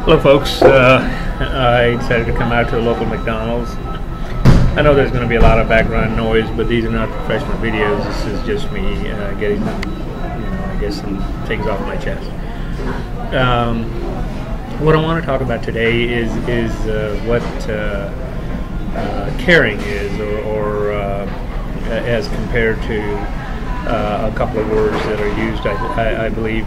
Hello folks, I decided to come out to a local McDonald's. I know there's going to be a lot of background noise, but these are not professional videos. This is just me getting some things off my chest. What I want to talk about today is what caring is, or as compared to a couple of words that are used, I believe,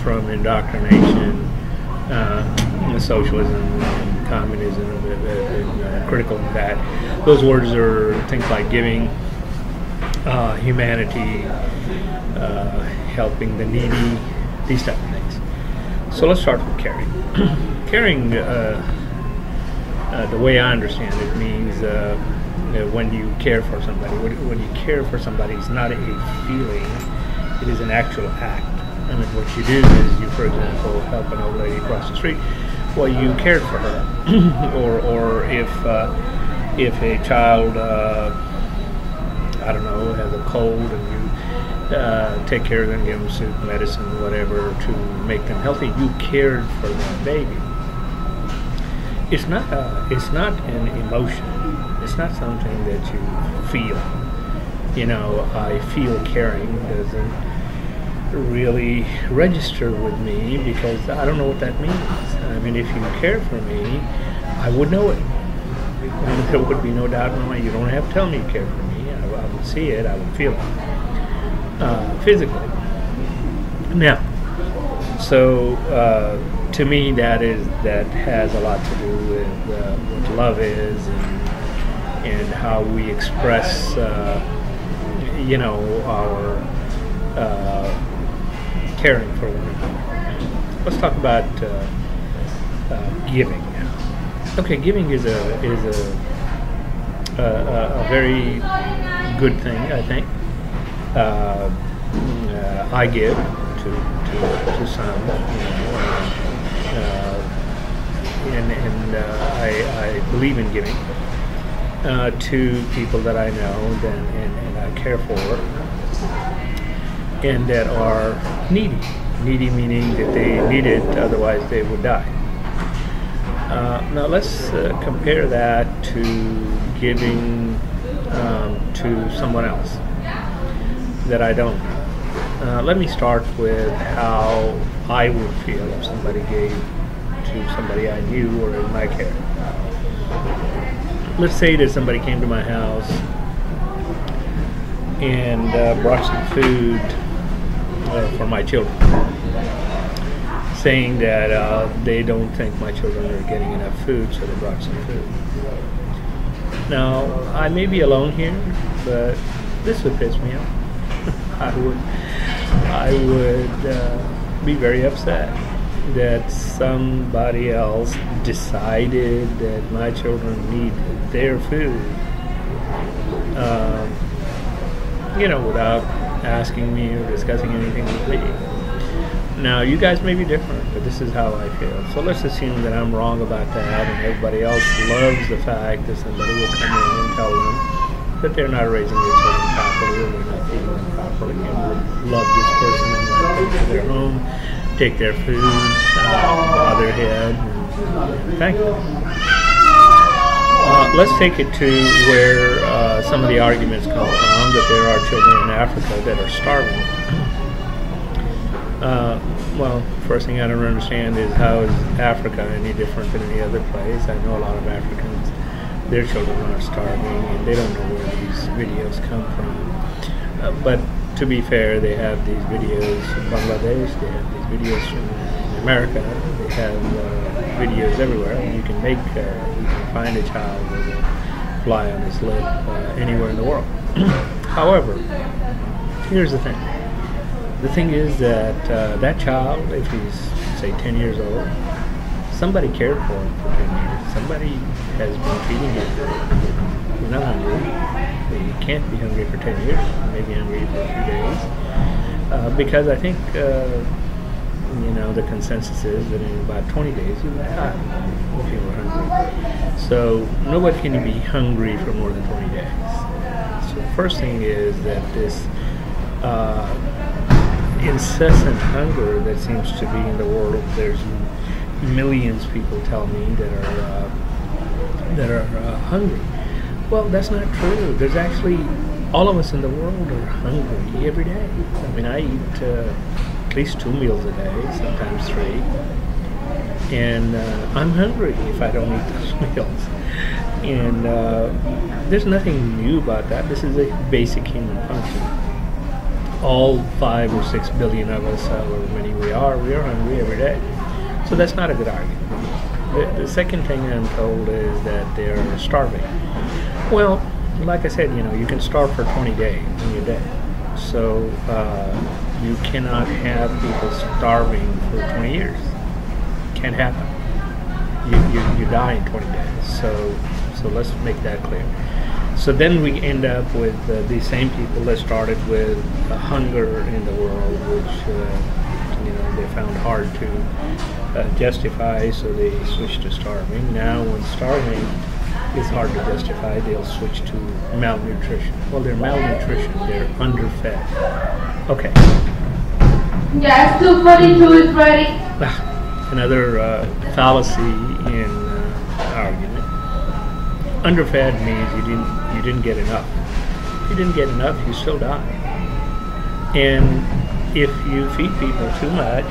from indoctrination, socialism, and communism, and critical of that. Those words are things like giving, humanity, helping the needy, these type of things. So let's start with caring. Caring, the way I understand it, means when you care for somebody. When you care for somebody, it's not a feeling; it is an actual act. I mean, what you do is you, for example, help an old lady across the street. Well, you cared for her, or if a child, I don't know, has a cold, and you take care of them, give them soup, medicine, whatever, to make them healthy. You cared for that baby. It's not an emotion. It's not something that you feel. You know, I feel caring doesn't really register with me because I don't know what that means. I mean, if you care for me, I would know it. And there would be no doubt in my mind. You don't have to tell me you care for me. I would see it. I would feel it physically. Now, so to me, that has a lot to do with what love is and how we express, our caring for one another. Let's talk about giving now. Okay, giving is a very good thing, I think. I give to some, and I believe in giving to people that I know and I care for, and that are needy. Needy meaning that they need it, otherwise they would die. Now let's compare that to giving to someone else that I don't know. Let me start with how I would feel if somebody gave to somebody I knew or in my care. Let's say that somebody came to my house and brought some food for my children, saying that they don't think my children are getting enough food, so they brought some food. Now, I may be alone here, but this would piss me off. I would be very upset that somebody else decided that my children need their food, without asking me or discussing anything with me. Now, you guys may be different, but this is how I feel. So let's assume that I'm wrong about that, and everybody else loves the fact that somebody will come in and tell them that they're not raising their children properly, or they're not feeding them properly, and would love this person and invite them to their home, take their food, bow their head, and thank them. Let's take it to where some of the arguments come from, that there are children in Africa that are starving. Well, first thing I don't understand is how is Africa any different than any other place? I know a lot of Africans, their children are starving, and they don't know where these videos come from. But to be fair, they have these videos from Bangladesh, they have these videos from America, they have videos everywhere. And you can find a child with a fly on his lip anywhere in the world. However, here's the thing. The thing is that that child, if he's, say, 10 years old, somebody cared for him for 10 years. Somebody has been feeding him. He's not hungry. He can't be hungry for 10 years. He may be hungry for a few days. Because I think, the consensus is that in about 20 days you would die if you were hungry. So nobody can be hungry for more than 20 days. So the first thing is that this incessant hunger that seems to be in the world, there's millions people tell me that are hungry. Well, that's not true. There's actually all of us in the world are hungry every day. I mean, I eat at least 2 meals a day, sometimes 3, and I'm hungry if I don't eat those meals. And there's nothing new about that. This is a basic human function. All 5 or 6 billion of us, however many we are hungry every day. So that's not a good argument. The second thing I'm told is that they're starving. Well, like I said, you can starve for 20 days in your day. So you cannot have people starving for 20 years. Can't happen. You die in 20 days. So let's make that clear. So then we end up with these same people that started with hunger in the world, which they found hard to justify, so they switched to starving. Now when starving is hard to justify, they'll switch to malnutrition. Well, they're malnutrition, they're underfed. Okay. Yes, 242 is ready. Another fallacy in argument. Underfed means you didn't get enough. If you didn't get enough, you still die. And if you feed people too much,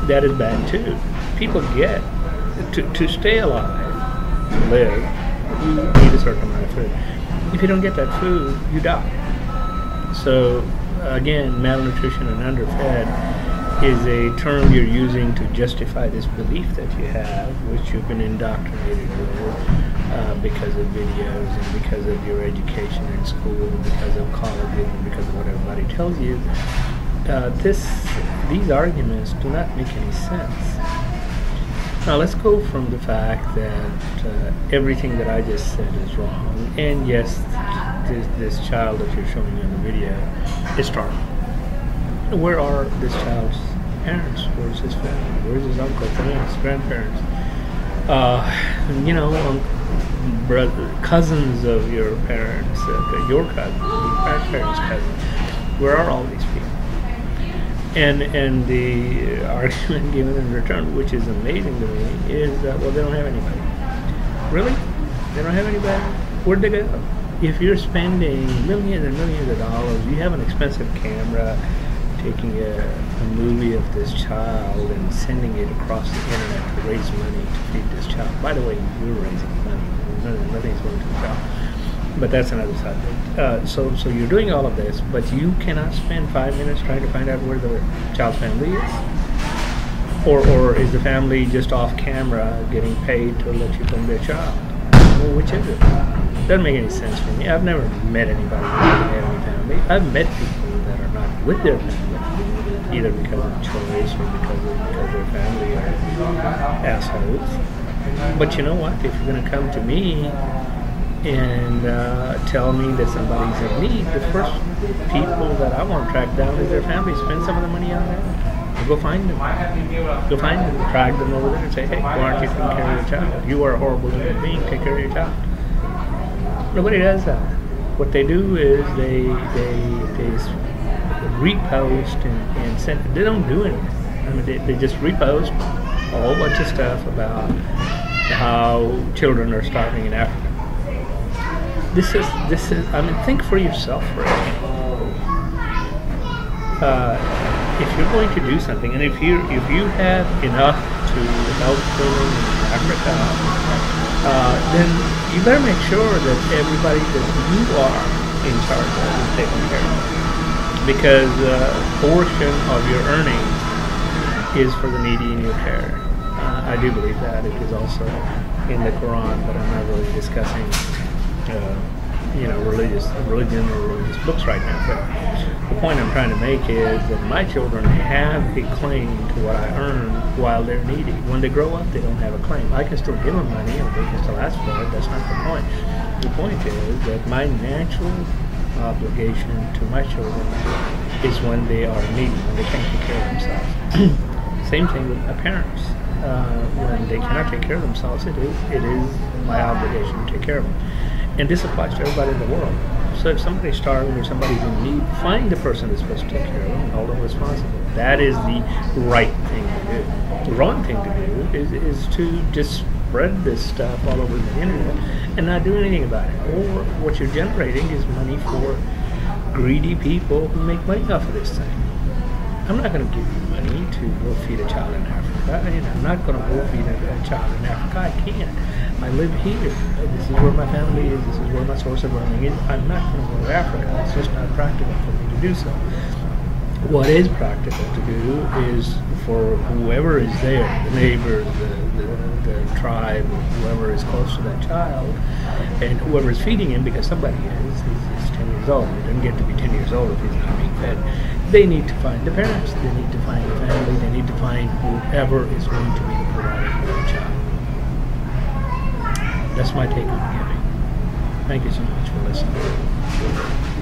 that is bad too. People get to stay alive, to live, you need a certain amount of food. If you don't get that food, you die. So again, malnutrition and underfed is a term you're using to justify this belief that you have, which you've been indoctrinated with because of videos and because of your education in school, because of colleges and because of what everybody tells you. These arguments do not make any sense. Now let's go from the fact that everything that I just said is wrong. And yes, this child that you're showing in the video is starving. Where are this child's parents? Where's his family? Where's his uncle, parents, grandparents? Brother, cousins of your parents, your cousins, your grandparents' cousins. Where are all these people? And the argument given in return, which is amazing to me, is that, well, they don't have anybody. Really? They don't have anybody? Where'd they go? If you're spending millions and millions of dollars, you have an expensive camera, taking a movie of this child and sending it across the internet to raise money to feed this child. By the way, you're raising money. Nothing's going to the child. But that's another subject. So you're doing all of this, but you cannot spend 5 minutes trying to find out where the child's family is? Or is the family just off camera getting paid to let you film their child? Well, which is it? Doesn't make any sense for me. I've never met anybody who doesn't have any family. I've met people that are not with their family, either because of choice or because their family are assholes. But you know what? If you're going to come to me and tell me that somebody's in need, the first people that I want to track down is their family. Spend some of the money on that. Go find them. Go find them. Drag them over there and say, hey, why aren't you taking care of your child? You are a horrible human being. Take care of your child. Nobody does that. What they do is they repost and send. They don't do anything. I mean, they just repost a whole bunch of stuff about how children are starving in Africa. This is. I mean, think for yourself for a minute. If you're going to do something, and if you have enough to help children in Africa, then you better make sure that everybody that you are in charge of is taken care of. Because a portion of your earnings is for the needy in your care. I do believe that. It is also in the Quran, but I'm not really discussing religion or religious books right now. But the point I'm trying to make is that my children have a claim to what I earn while they're needy. When they grow up, they don't have a claim. I can still give them money and they can still ask for it. That's not the point. The point is that my natural obligation to my children is when they are needy, when they can't take care of themselves. Same thing with my parents. When they cannot take care of themselves, it is my obligation to take care of them. And this applies to everybody in the world. So if somebody's starving or somebody's in need, find the person that's supposed to take care of them and hold them responsible. That is the right thing to do. The wrong thing to do is to just spread this stuff all over the internet and not do anything about it. Or what you're generating is money for greedy people who make money off of this thing. I'm not going to give you money to go feed a child in Africa. I'm not going to go feed a child in Africa. I can't. I live here. This is where my family is. This is where my source of earning is. I'm not going to go to Africa. It's just not practical for me to do so. What is practical to do is for whoever is there, the neighbor, the tribe, whoever is close to that child, and whoever is feeding him, because somebody is, he's 10 years old. He doesn't get to be 10 years old if he's not being fed. They need to find the parents. They need to find the family. They need to find whoever is going to be the provider for the child. That's my take on giving. Thank you so much for listening.